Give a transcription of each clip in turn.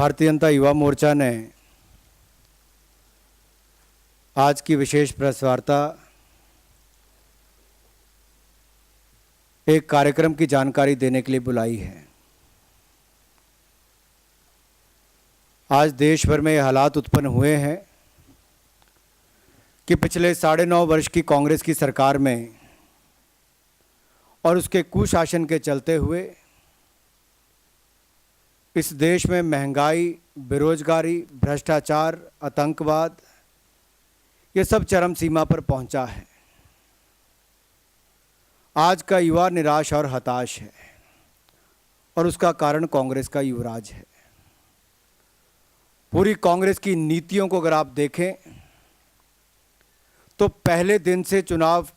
भारतीय जनता युवा मोर्चा ने आज की विशेष प्रेस वार्ता एक कार्यक्रम की जानकारी देने के लिए बुलाई है। आज देश भर में ये हालात उत्पन्न हुए हैं कि पिछले 9.5 वर्ष की कांग्रेस की सरकार में और उसके कुशासन के चलते हुए इस देश में महंगाई, बेरोजगारी, भ्रष्टाचार, आतंकवाद ये सब चरम सीमा पर पहुंचा है। आज का युवा निराश और हताश है और उसका कारण कांग्रेस का युवराज है। पूरी कांग्रेस की नीतियों को अगर आप देखें तो पहले दिन से चुनाव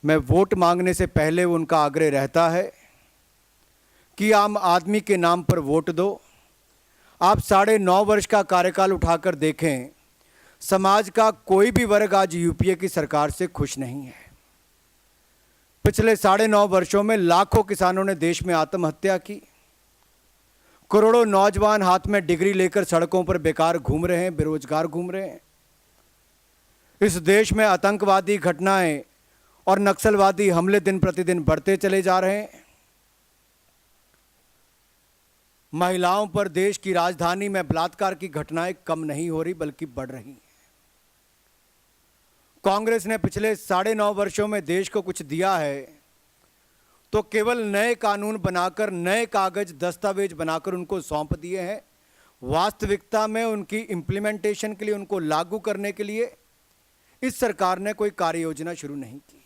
में वोट मांगने से पहले उनका आग्रह रहता है कि आम आदमी के नाम पर वोट दो। आप 9.5 वर्ष का कार्यकाल उठाकर देखें, समाज का कोई भी वर्ग आज यूपीए की सरकार से खुश नहीं है। पिछले 9.5 वर्षों में लाखों किसानों ने देश में आत्महत्या की, करोड़ों नौजवान हाथ में डिग्री लेकर सड़कों पर बेकार घूम रहे हैं, बेरोजगार घूम रहे हैं। इस देश में आतंकवादी घटनाएं और नक्सलवादी हमले दिन प्रतिदिन बढ़ते चले जा रहे हैं। महिलाओं पर देश की राजधानी में बलात्कार की घटनाएं कम नहीं हो रही बल्कि बढ़ रही हैं। कांग्रेस ने पिछले 9.5 वर्षों में देश को कुछ दिया है तो केवल नए कानून बनाकर, नए कागज दस्तावेज बनाकर उनको सौंप दिए हैं। वास्तविकता में उनकी इंप्लीमेंटेशन के लिए, उनको लागू करने के लिए इस सरकार ने कोई कार्य योजना शुरू नहीं की।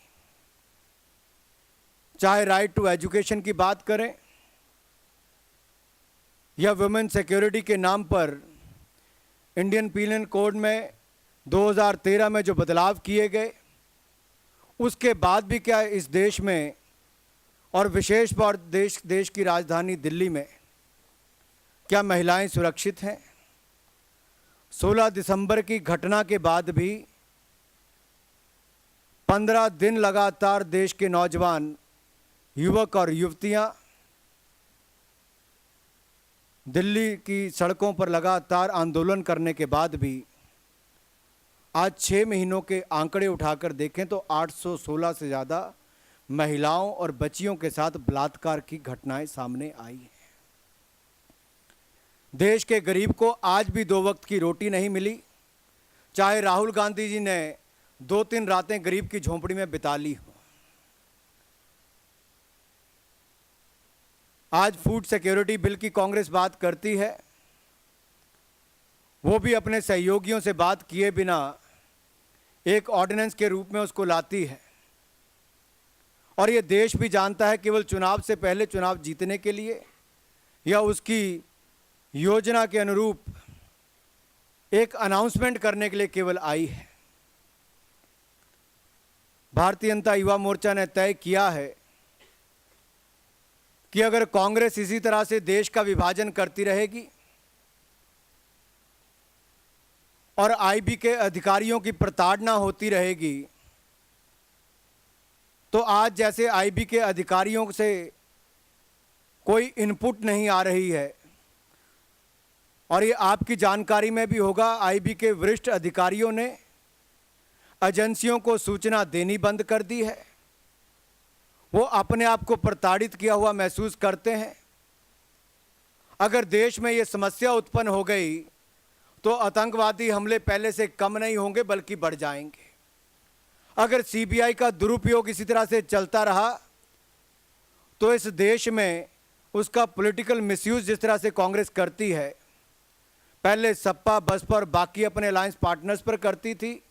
चाहे राइट टू एजुकेशन की बात करें या वुमेन सिक्योरिटी के नाम पर इंडियन पीनल कोड में 2013 में जो बदलाव किए गए, उसके बाद भी क्या इस देश में और विशेष तौर देश की राजधानी दिल्ली में क्या महिलाएं सुरक्षित हैं? 16 दिसंबर की घटना के बाद भी 15 दिन लगातार देश के नौजवान, युवक और युवतियां दिल्ली की सड़कों पर लगातार आंदोलन करने के बाद भी आज 6 महीनों के आंकड़े उठाकर देखें तो 816 से ज़्यादा महिलाओं और बच्चियों के साथ बलात्कार की घटनाएं सामने आई हैं। देश के गरीब को आज भी 2 वक्त की रोटी नहीं मिली, चाहे राहुल गांधी जी ने 2-3 रातें गरीब की झोंपड़ी में बिता ली हो। आज फूड सिक्योरिटी बिल की कांग्रेस बात करती है, वो भी अपने सहयोगियों से बात किए बिना एक ऑर्डिनेंस के रूप में उसको लाती है। और ये देश भी जानता है केवल चुनाव से पहले, चुनाव जीतने के लिए या उसकी योजना के अनुरूप एक अनाउंसमेंट करने के लिए केवल आई है। भारतीय जनता युवा मोर्चा ने तय किया है कि अगर कांग्रेस इसी तरह से देश का विभाजन करती रहेगी और आईबी के अधिकारियों की प्रताड़ना होती रहेगी, तो आज जैसे आईबी के अधिकारियों से कोई इनपुट नहीं आ रही है, और ये आपकी जानकारी में भी होगा, आईबी के वरिष्ठ अधिकारियों ने एजेंसियों को सूचना देनी बंद कर दी है। वो अपने आप को प्रताड़ित किया हुआ महसूस करते हैं। अगर देश में ये समस्या उत्पन्न हो गई तो आतंकवादी हमले पहले से कम नहीं होंगे बल्कि बढ़ जाएंगे। अगर सीबीआई का दुरुपयोग इसी तरह से चलता रहा तो इस देश में उसका पॉलिटिकल मिसयूज जिस तरह से कांग्रेस करती है, पहले सपा, बसपा और बाकी अपने अलायंस पार्टनर्स पर करती थी,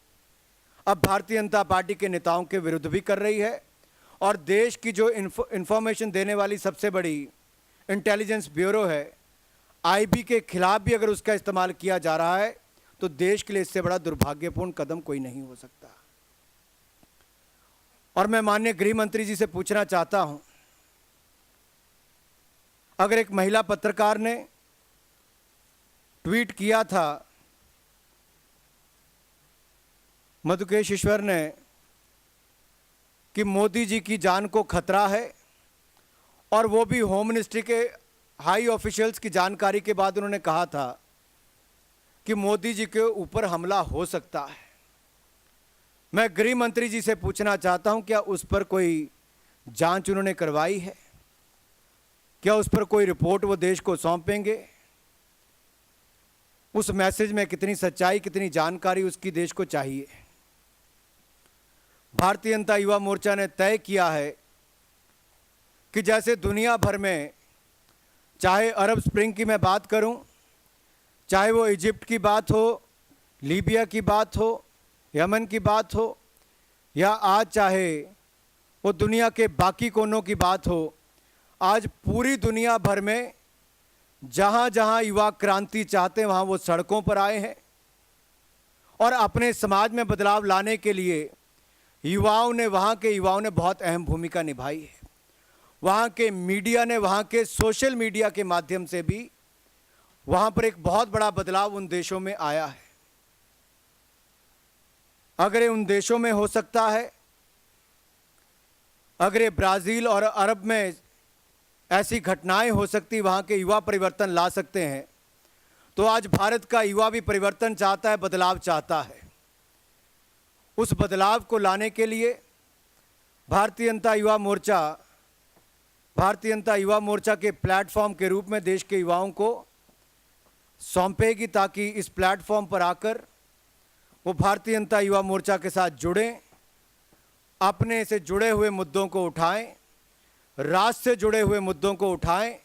अब भारतीय जनता पार्टी के नेताओं के विरुद्ध भी कर रही है। और देश की जो इंफॉर्मेशन देने वाली सबसे बड़ी इंटेलिजेंस ब्यूरो है, आईबी के खिलाफ भी अगर उसका इस्तेमाल किया जा रहा है तो देश के लिए इससे बड़ा दुर्भाग्यपूर्ण कदम कोई नहीं हो सकता। और मैं माननीय गृह मंत्री जी से पूछना चाहता हूं, अगर एक महिला पत्रकार ने ट्वीट किया था, मधुकेश ईश्वर ने, कि मोदी जी की जान को खतरा है और वो भी होम मिनिस्ट्री के हाई ऑफिशियल्स की जानकारी के बाद उन्होंने कहा था कि मोदी जी के ऊपर हमला हो सकता है। मैं गृह मंत्री जी से पूछना चाहता हूं, क्या उस पर कोई जांच उन्होंने करवाई है? क्या उस पर कोई रिपोर्ट वो देश को सौंपेंगे? उस मैसेज में कितनी सच्चाई, कितनी जानकारी उसकी देश को चाहिए? भारतीय जनता युवा मोर्चा ने तय किया है कि जैसे दुनिया भर में, चाहे अरब स्प्रिंग की मैं बात करूं, चाहे वो इजिप्ट की बात हो, लीबिया की बात हो, यमन की बात हो, या आज चाहे वो दुनिया के बाकी कोनों की बात हो, आज पूरी दुनिया भर में जहां जहां युवा क्रांति चाहते हैं वहां वो सड़कों पर आए हैं और अपने समाज में बदलाव लाने के लिए वहां के युवाओं ने बहुत अहम भूमिका निभाई है। वहां के मीडिया ने, वहां के सोशल मीडिया के माध्यम से भी वहां पर एक बहुत बड़ा बदलाव उन देशों में आया है। अगर ये उन देशों में हो सकता है, अगर ये ब्राज़ील और अरब में ऐसी घटनाएं हो सकती, वहां के युवा परिवर्तन ला सकते हैं, तो आज भारत का युवा भी परिवर्तन चाहता है, बदलाव चाहता है। उस बदलाव को लाने के लिए भारतीय जनता युवा मोर्चा के प्लेटफॉर्म के रूप में देश के युवाओं को सौंपेगी, ताकि इस प्लेटफॉर्म पर आकर वो भारतीय जनता युवा मोर्चा के साथ जुड़ें, अपने से जुड़े हुए मुद्दों को उठाएं, राष्ट्र से जुड़े हुए मुद्दों को उठाएं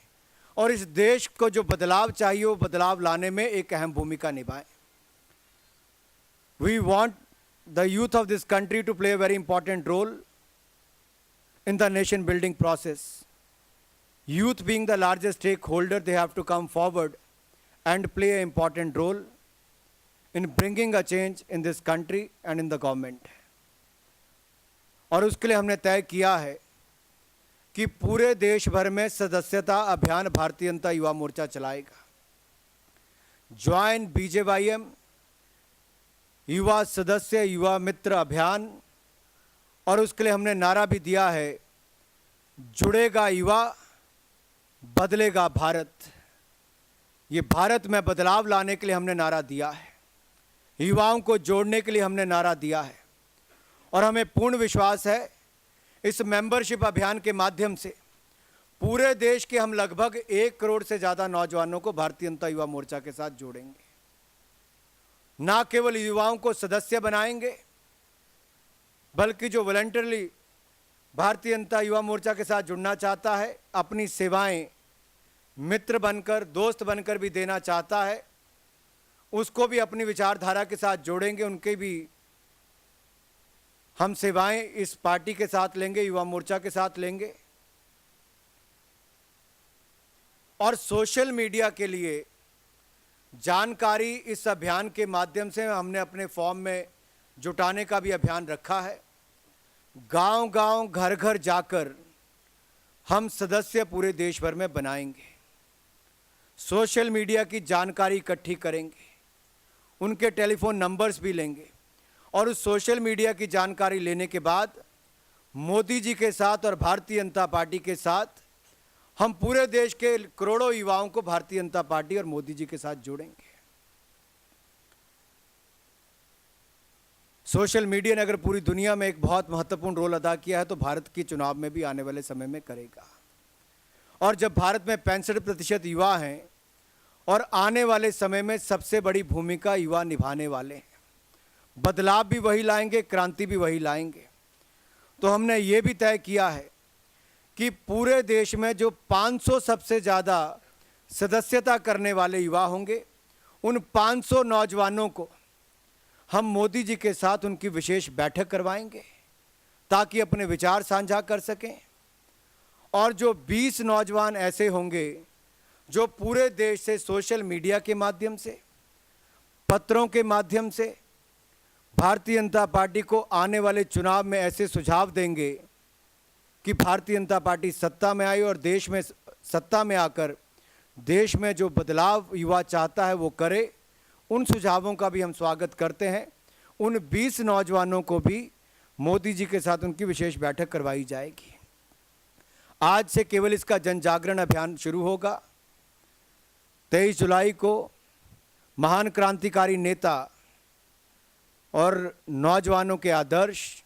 और इस देश को जो बदलाव चाहिए वो बदलाव लाने में एक अहम भूमिका निभाएं। We want the youth of this country to play a very important role in the nation building process. Youth being the largest stakeholder, they have to come forward and play an important role in bringing a change in this country and in the government. और उसके लिए हमने तय किया है कि पूरे देश भर में सदस्यता अभियान भारतीय जनता युवा मोर्चा चलाएगा। ज्वाइन BJYM युवा सदस्य युवा मित्र अभियान, और उसके लिए हमने नारा भी दिया है, जुड़ेगा युवा बदलेगा भारत। ये भारत में बदलाव लाने के लिए हमने नारा दिया है, युवाओं को जोड़ने के लिए हमने नारा दिया है, और हमें पूर्ण विश्वास है इस मेंबरशिप अभियान के माध्यम से पूरे देश के हम लगभग 1 करोड़ से ज़्यादा नौजवानों को भारतीय जनता युवा मोर्चा के साथ जोड़ेंगे। ना केवल युवाओं को सदस्य बनाएंगे, बल्कि जो वॉलंटरली भारतीय जनता युवा मोर्चा के साथ जुड़ना चाहता है, अपनी सेवाएं मित्र बनकर, दोस्त बनकर भी देना चाहता है, उसको भी अपनी विचारधारा के साथ जोड़ेंगे। उनके भी हम सेवाएं इस पार्टी के साथ लेंगे, युवा मोर्चा के साथ लेंगे। और सोशल मीडिया के लिए जानकारी इस अभियान के माध्यम से हमने अपने फॉर्म में जुटाने का भी अभियान रखा है। गांव-गांव, घर-घर जाकर हम सदस्य पूरे देश भर में बनाएंगे, सोशल मीडिया की जानकारी इकट्ठी करेंगे, उनके टेलीफोन नंबर्स भी लेंगे, और उस सोशल मीडिया की जानकारी लेने के बाद मोदी जी के साथ और भारतीय जनता पार्टी के साथ हम पूरे देश के करोड़ों युवाओं को भारतीय जनता पार्टी और मोदी जी के साथ जोड़ेंगे। सोशल मीडिया ने अगर पूरी दुनिया में एक बहुत महत्वपूर्ण रोल अदा किया है, तो भारत के चुनाव में भी आने वाले समय में करेगा। और जब भारत में 65% युवा हैं और आने वाले समय में सबसे बड़ी भूमिका युवा निभाने वाले हैं, बदलाव भी वही लाएंगे, क्रांति भी वही लाएंगे, तो हमने ये भी तय किया है कि पूरे देश में जो 500 सबसे ज़्यादा सदस्यता करने वाले युवा होंगे, उन 500 नौजवानों को हम मोदी जी के साथ उनकी विशेष बैठक करवाएंगे, ताकि अपने विचार साझा कर सकें। और जो 20 नौजवान ऐसे होंगे जो पूरे देश से सोशल मीडिया के माध्यम से, पत्रों के माध्यम से भारतीय जनता पार्टी को आने वाले चुनाव में ऐसे सुझाव देंगे कि भारतीय जनता पार्टी सत्ता में आए और देश में सत्ता में आकर देश में जो बदलाव युवा चाहता है वो करे, उन सुझावों का भी हम स्वागत करते हैं। उन 20 नौजवानों को भी मोदी जी के साथ उनकी विशेष बैठक करवाई जाएगी। आज से केवल इसका जन जागरण अभियान शुरू होगा, 23 जुलाई को महान क्रांतिकारी नेता और नौजवानों के आदर्श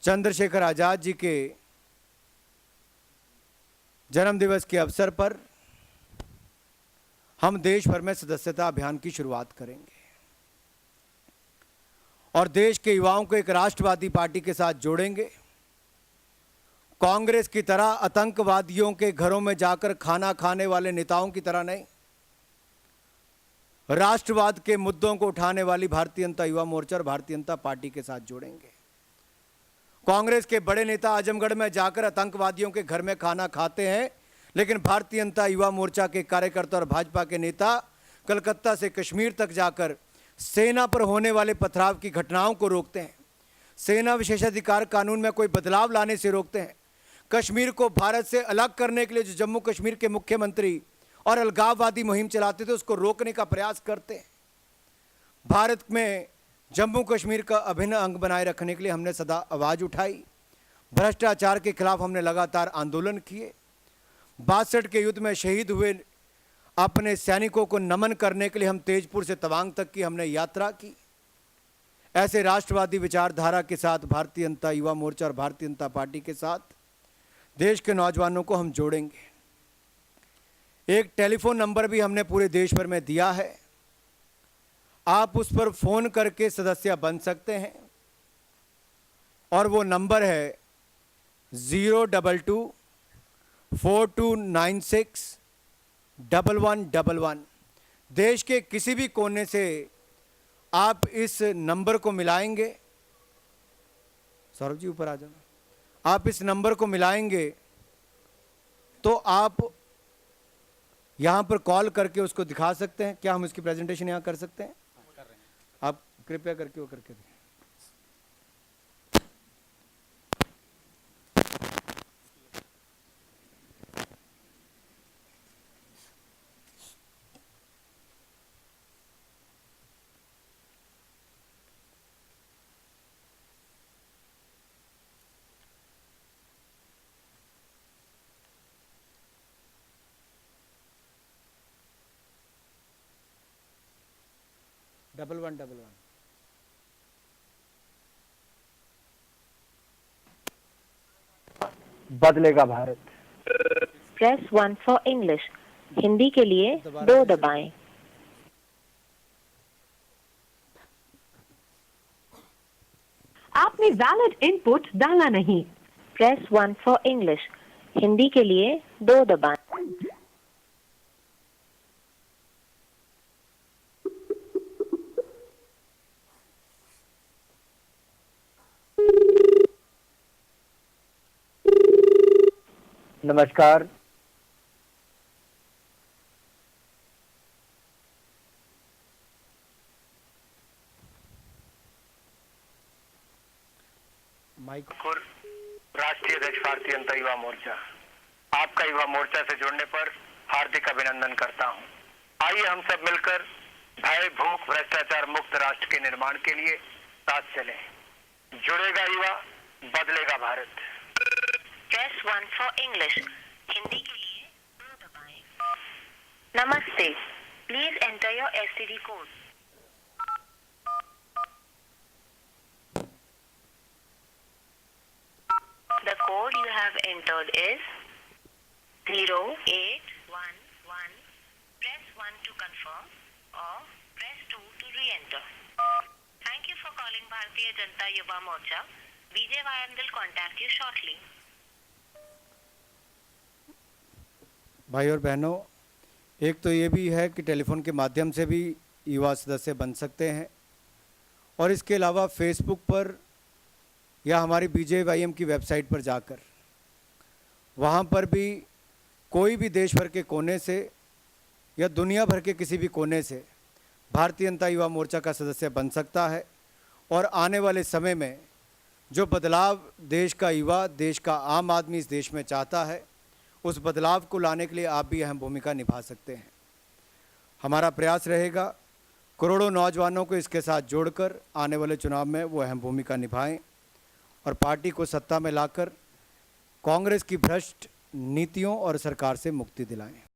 चंद्रशेखर आज़ाद जी के जन्मदिवस के अवसर पर हम देश भर में सदस्यता अभियान की शुरुआत करेंगे और देश के युवाओं को एक राष्ट्रवादी पार्टी के साथ जोड़ेंगे। कांग्रेस की तरह आतंकवादियों के घरों में जाकर खाना खाने वाले नेताओं की तरह नहीं, राष्ट्रवाद के मुद्दों को उठाने वाली भारतीय जनता युवा मोर्चा और भारतीय जनता पार्टी के साथ जोड़ेंगे। कांग्रेस के बड़े नेता आजमगढ़ में जाकर आतंकवादियों के घर में खाना खाते हैं, लेकिन भारतीय जनता युवा मोर्चा के कार्यकर्ता और भाजपा के नेता कलकत्ता से कश्मीर तक जाकर सेना पर होने वाले पथराव की घटनाओं को रोकते हैं, सेना विशेषाधिकार कानून में कोई बदलाव लाने से रोकते हैं, कश्मीर को भारत से अलग करने के लिए जो जम्मू कश्मीर के मुख्यमंत्री और अलगाववादी मुहिम चलाते थे उसको रोकने का प्रयास करते हैं। भारत में जम्मू कश्मीर का अभिन्न अंग बनाए रखने के लिए हमने सदा आवाज़ उठाई, भ्रष्टाचार के खिलाफ हमने लगातार आंदोलन किए। 62 के युद्ध में शहीद हुए अपने सैनिकों को नमन करने के लिए हम तेजपुर से तवांग तक की हमने यात्रा की। ऐसे राष्ट्रवादी विचारधारा के साथ भारतीय जनता युवा मोर्चा और भारतीय जनता पार्टी के साथ देश के नौजवानों को हम जोड़ेंगे। एक टेलीफोन नंबर भी हमने पूरे देश भर में दिया है, आप उस पर फोन करके सदस्य बन सकते हैं और वो नंबर है 02242961111। देश के किसी भी कोने से आप इस नंबर को मिलाएंगे, सौरभ जी ऊपर आ जाना, आप इस नंबर को मिलाएंगे तो आप यहाँ पर कॉल करके उसको दिखा सकते हैं। क्या हम इसकी प्रेजेंटेशन यहाँ कर सकते हैं? आप कृपया करके वो करके दें। डबल वन बदलेगा Bharat. Press 1 for English, Hindi के लिए 2 दबाएं। आपने वैलिड इनपुट डाला नहीं। प्रेस 1 फॉर इंग्लिश, हिंदी के लिए 2 दबाएं। नमस्कार। माइक। राष्ट्रीय अध्यक्ष भारतीय जनता युवा मोर्चा, आपका युवा मोर्चा से जुड़ने पर हार्दिक अभिनंदन करता हूं। आइए हम सब मिलकर भय, भूख, भ्रष्टाचार मुक्त राष्ट्र के निर्माण के लिए साथ चलें। जुड़ेगा युवा, बदलेगा Bharat. Press 1 for English, Hindi के लिए 2 दबाएं। नमस्ते, please enter your STD code. The code you have entered is 0811. Press 1 to confirm or press 2 to re-enter. Thank you for calling Bharatiya Janata Yuva Morcha. Vijay Vayan will contact you shortly. भाई और बहनों, एक तो ये भी है कि telephone के माध्यम से भी युवा सदस्य बन सकते हैं और इसके अलावा फेसबुक पर या हमारी BJYM की वेबसाइट पर जाकर वहाँ पर भी कोई भी देश भर के कोने से या दुनिया भर के किसी भी कोने से भारतीय जनता युवा मोर्चा का सदस्य बन सकता है और आने वाले समय में जो बदलाव देश का युवा, देश का आम आदमी इस देश में चाहता है, उस बदलाव को लाने के लिए आप भी अहम भूमिका निभा सकते हैं। हमारा प्रयास रहेगा करोड़ों नौजवानों को इसके साथ जोड़कर आने वाले चुनाव में वो अहम भूमिका निभाएं और पार्टी को सत्ता में लाकर कांग्रेस की भ्रष्ट नीतियों और सरकार से मुक्ति दिलाएं।